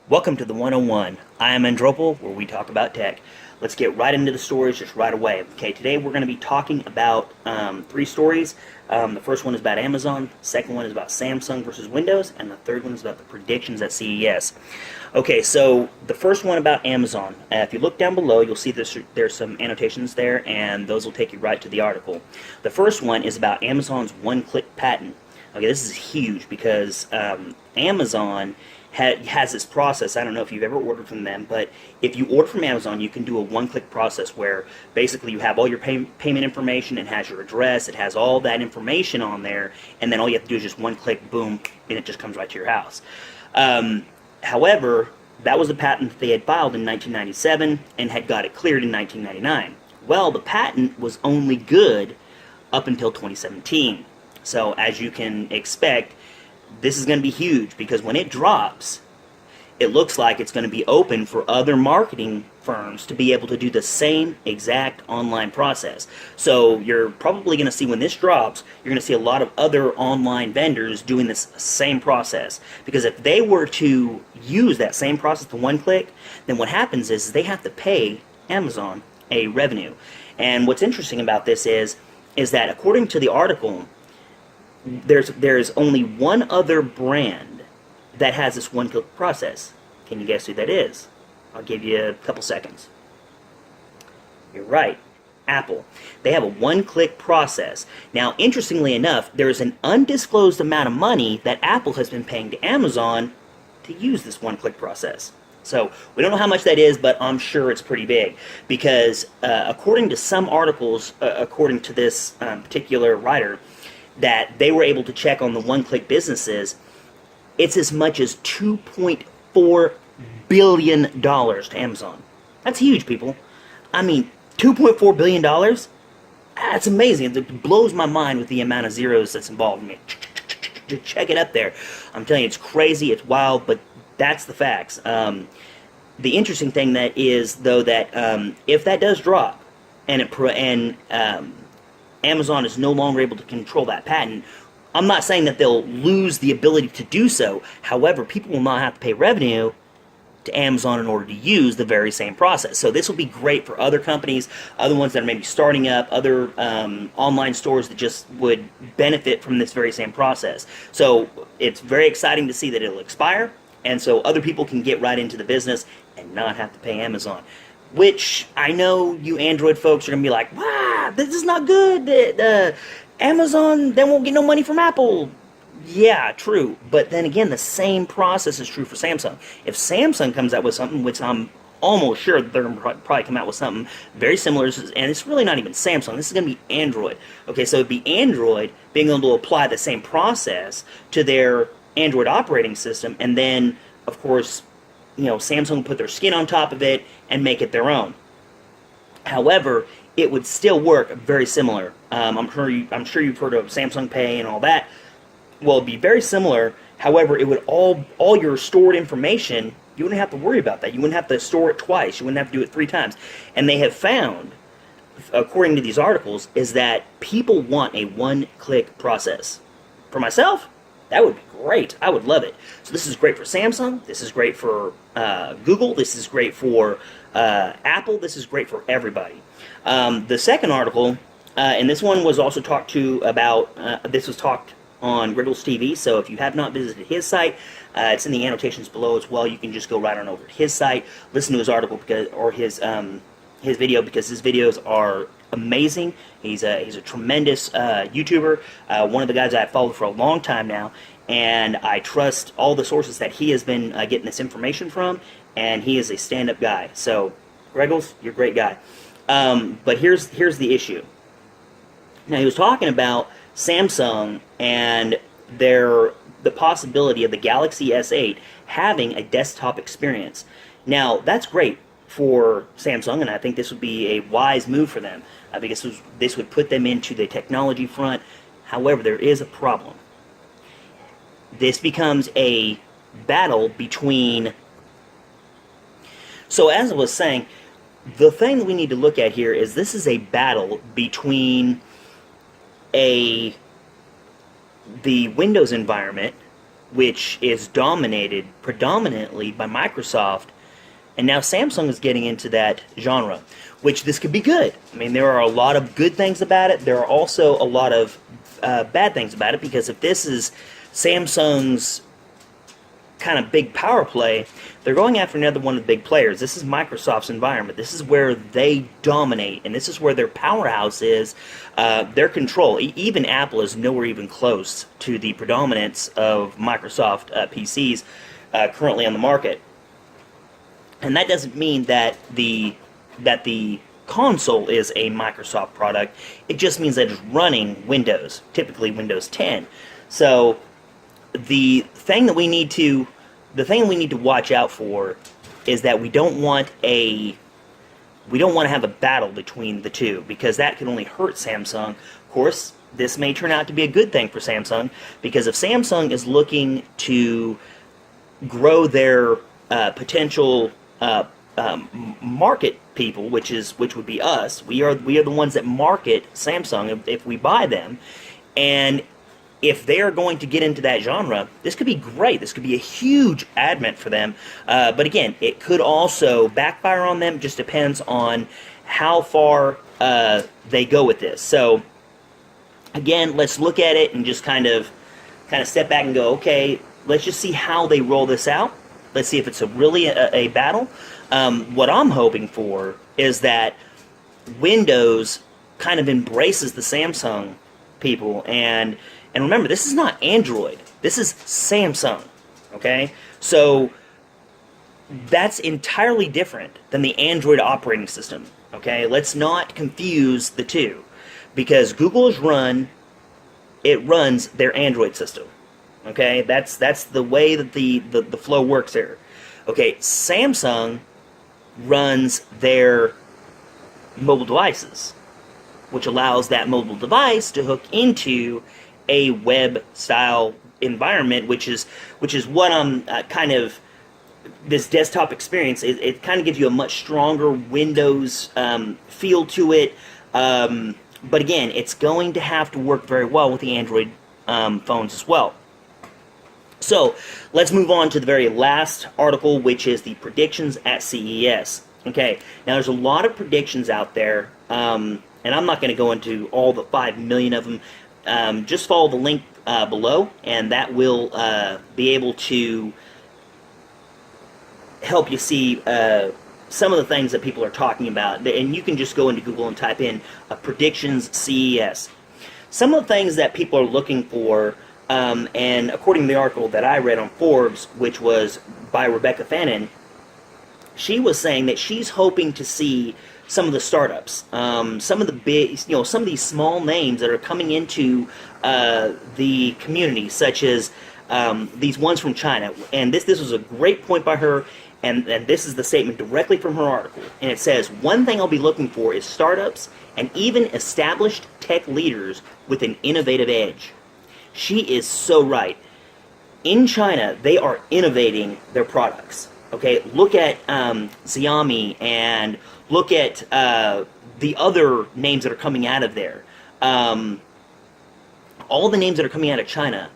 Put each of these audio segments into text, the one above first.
Welcome to the 101. I am Andropal, where we talk about tech. Let's get right into the stories just right away. Okay, today we're going to be talking about three stories. The first one is about Amazon, the second one is about Samsung versus Windows, and the third one is about the predictions at CES. Okay, so the first one about Amazon. If you look down below, you'll see there's some annotations there, and those will take you right to the article. The first one is about Amazon's one-click patent. Okay, this is huge because Amazon has this process. I don't know if you've ever ordered from them, but if you order from Amazon, you can do a one-click process where basically you have all your payment information. It has your address, it has all that information on there, and then all you have to do is just one click, boom, and it just comes right to your house. However, that was a patent that they had filed in 1997 and had got it cleared in 1999. Well, the patent was only good up until 2017. So as you can expect, this is going to be huge because when it drops, it looks like it's going to be open for other marketing firms to be able to do the same exact online process. So you're probably going to see when this drops, you're going to see a lot of other online vendors doing this same process. Because if they were to use that same process to one click, then what happens is they have to pay Amazon a revenue. And what's interesting about this is that according to the article, there's only one other brand that has this one-click process. Can you guess who that is? I'll give you a couple seconds. You're right, Apple. They have a one-click process. Now, interestingly enough, there's an undisclosed amount of money that Apple has been paying to Amazon to use this one-click process. So we don't know how much that is, but I'm sure it's pretty big because according to some articles, according to this particular writer, that they were able to check on the one-click businesses, it's as much as $2.4 billion to Amazon. That's huge, people. I mean, $2.4 billion? That's amazing. It blows my mind with the amount of zeros that's involved in it. Just check it up there. I'm telling you, it's crazy, it's wild, but that's the facts. The interesting thing that is, though, that if that does drop, and Amazon is no longer able to control that patent, I'm not saying that they'll lose the ability to do so. However, people will not have to pay revenue to Amazon in order to use the very same process. So this will be great for other companies, other ones that are maybe starting up, other online stores that just would benefit from this very same process. So it's very exciting to see that it'll expire, and so other people can get right into the business and not have to pay Amazon. Which I know you Android folks are going to be like, wow, this is not good. Amazon, they won't get no money from Apple. Yeah, true. But then again, the same process is true for Samsung. If Samsung comes out with something, which I'm almost sure they're going to probably come out with something very similar, and it's really not even Samsung, this is going to be Android. Okay, so it'd be Android being able to apply the same process to their Android operating system, and then, of course, Samsung will put their skin on top of it and make it their own. However, it would still work very similar. I'm sure you've heard of Samsung Pay and all that. Well, it'd be very similar. However, it would all your stored information, you wouldn't have to worry about that. You wouldn't have to store it twice. You wouldn't have to do it 3 times. And they have found, according to these articles, is that people want a one-click process. For myself, that would be great. I would love it. So this is great for Samsung. This is great for Google. This is great for Apple. This is great for everybody. The second article, and this one was also talked to about, this was talked on Griddles TV, so if you have not visited his site, it's in the annotations below as well. You can just go right on over to his site, listen to his article or his video, because his videos are amazing. He's a tremendous YouTuber, one of the guys I've followed for a long time now, and I trust all the sources that he has been getting this information from, and he is a stand-up guy. So, Griggles, you're a great guy. But here's the issue. Now, he was talking about Samsung and the possibility of the Galaxy S8 having a desktop experience. Now, that's great for Samsung, and I think this would be a wise move for them. I think this would put them into the technology front. However, there is a problem. This becomes a battle between... So as I was saying, the thing we need to look at here is this is a battle between the Windows environment which is dominated predominantly by Microsoft, and now Samsung is getting into that genre, which this could be good. I mean, there are a lot of good things about it. There are also a lot of bad things about it, because if this is Samsung's kind of big power play, they're going after another one of the big players. This is Microsoft's environment. This is where they dominate, and this is where their powerhouse is, their control. Even Apple is nowhere even close to the predominance of Microsoft PCs currently on the market. And that doesn't mean that the console is a Microsoft product. It just means that it's running Windows, typically Windows 10. So the thing that we need to watch out for is that we don't want to have a battle between the two, because that can only hurt Samsung. Of course, this may turn out to be a good thing for Samsung, because if Samsung is looking to grow their potential market people, which would be us, we are the ones that market Samsung if we buy them, and if they are going to get into that genre, this could be great. This could be a huge advent for them. But again, it could also backfire on them. It just depends on how far they go with this. So again, let's look at it and just kind of step back and go, okay, let's just see how they roll this out. Let's see if it's really a battle. What I'm hoping for is that Windows kind of embraces the Samsung people, and remember, this is not Android. This is Samsung, okay? So that's entirely different than the Android operating system, okay? Let's not confuse the two, because Google runs their Android system, okay? That's the way that the flow works there. Okay, Samsung runs their mobile devices, which allows that mobile device to hook into a web-style environment, which is what I'm this desktop experience. It kind of gives you a much stronger Windows feel to it, but again, it's going to have to work very well with the Android phones as well. So let's move on to the very last article, which is the predictions at CES. Okay, now there's a lot of predictions out there, and I'm not going to go into all the 5 million of them. Just follow the link below, and that will be able to help you see some of the things that people are talking about. And you can just go into Google and type in predictions CES. Some of the things that people are looking for, and according to the article that I read on Forbes, which was by Rebecca Fannin, she was saying that she's hoping to see some of the startups, some of the big, some of these small names that are coming into the community, such as these ones from China. And this was a great point by her, and this is the statement directly from her article. And it says, one thing I'll be looking for is startups and even established tech leaders with an innovative edge. She is so right. In China, they are innovating their products. Okay, look at Xiaomi, and look at the other names that are coming out of there. All the names that are coming out of China,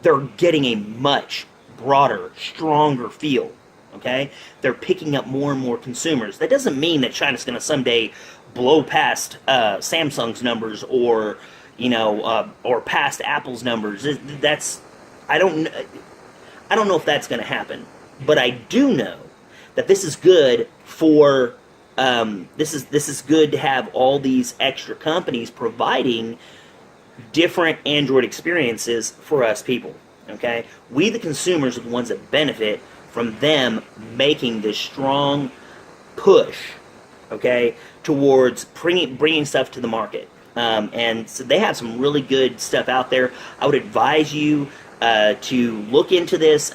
they're getting a much broader, stronger feel. Okay, they're picking up more and more consumers. That doesn't mean that China's going to someday blow past Samsung's numbers, or or past Apple's numbers. I don't know if that's going to happen. But I do know that this is good for this is good to have all these extra companies providing different Android experiences for us people. Okay, we the consumers are the ones that benefit from them making this strong push, okay, towards bringing stuff to the market. And so they have some really good stuff out there. I would advise you to look into this.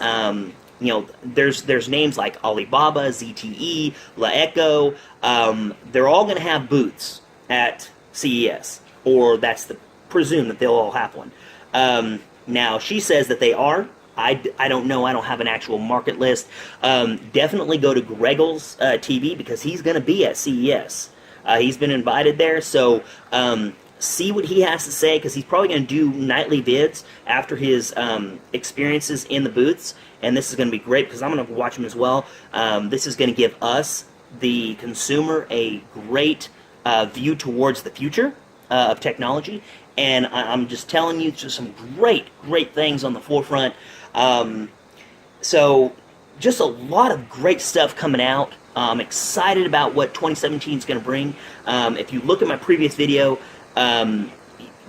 There's names like Alibaba, ZTE, LaEco. They're all going to have booths at CES, or that's the presume that they'll all have one. Now she says that they are. I don't know. I don't have an actual market list. Definitely go to Greggles TV, because he's going to be at CES. He's been invited there, so see what he has to say, because he's probably going to do nightly vids after his experiences in the booths, and this is going to be great because I'm going to watch him as well. This is going to give us, the consumer, a great view towards the future of technology, and I'm just telling you, just some great things on the forefront. So just a lot of great stuff coming out. I'm excited about what 2017 is going to bring. If you look at my previous video,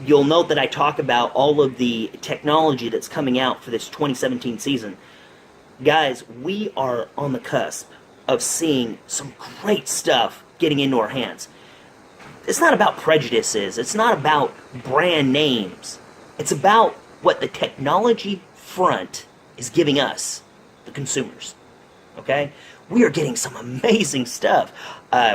you'll note that I talk about all of the technology that's coming out for this 2017 season. Guys, we are on the cusp of seeing some great stuff getting into our hands. It's not about prejudices. It's not about brand names. It's about what the technology front is giving us, the consumers. Okay? We are getting some amazing stuff.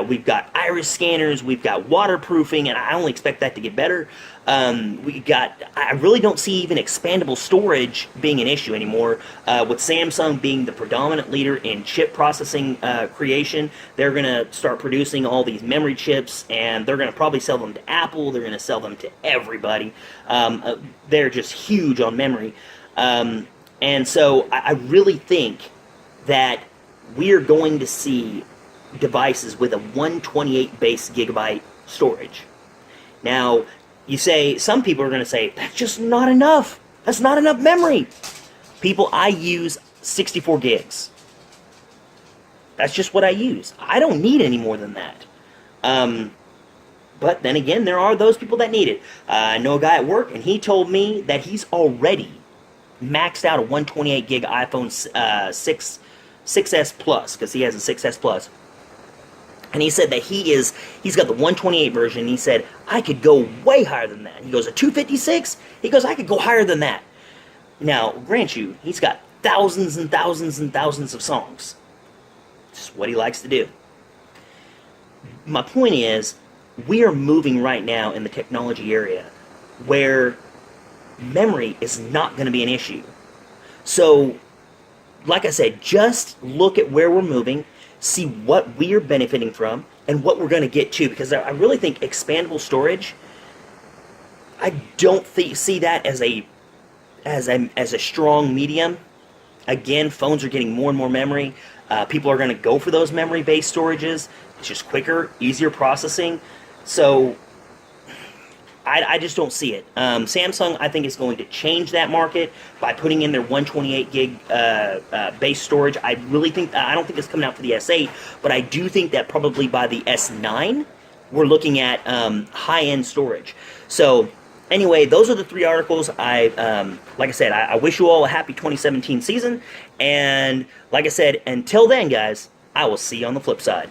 We've got iris scanners, we've got waterproofing, and I only expect that to get better. I really don't see even expandable storage being an issue anymore. With Samsung being the predominant leader in chip processing creation, they're going to start producing all these memory chips, and they're going to probably sell them to Apple, they're going to sell them to everybody. They're just huge on memory. And so I really think that we are going to see devices with a 128 base gigabyte storage. Now, you say, some people are going to say, that's just not enough. That's not enough memory. People, I use 64 gigs. That's just what I use. I don't need any more than that. But then again, there are those people that need it. I know a guy at work, and he told me that he's already maxed out a 128 gig iPhone 6S Plus, because he has a 6S Plus. And he said that he's got the 128 version, and he said, I could go way higher than that. He goes, a 256? He goes, I could go higher than that. Now, grant you, he's got thousands and thousands and thousands of songs. Just what he likes to do. My point is, we are moving right now in the technology area where memory is not going to be an issue. So, like I said, just look at where we're moving, see what we are benefiting from, and what we're going to get to. Because I really think expandable storage, I don't see that as a strong medium. Again, phones are getting more and more memory. People are going to go for those memory-based storages. It's just quicker, easier processing. So I just don't see it. Samsung, I think, is going to change that market by putting in their 128 gig base storage. I don't think it's coming out for the S8, but I do think that probably by the S9, we're looking at high-end storage. So anyway, those are the three articles. Like I said, I wish you all a happy 2017 season. And like I said, until then, guys, I will see you on the flip side.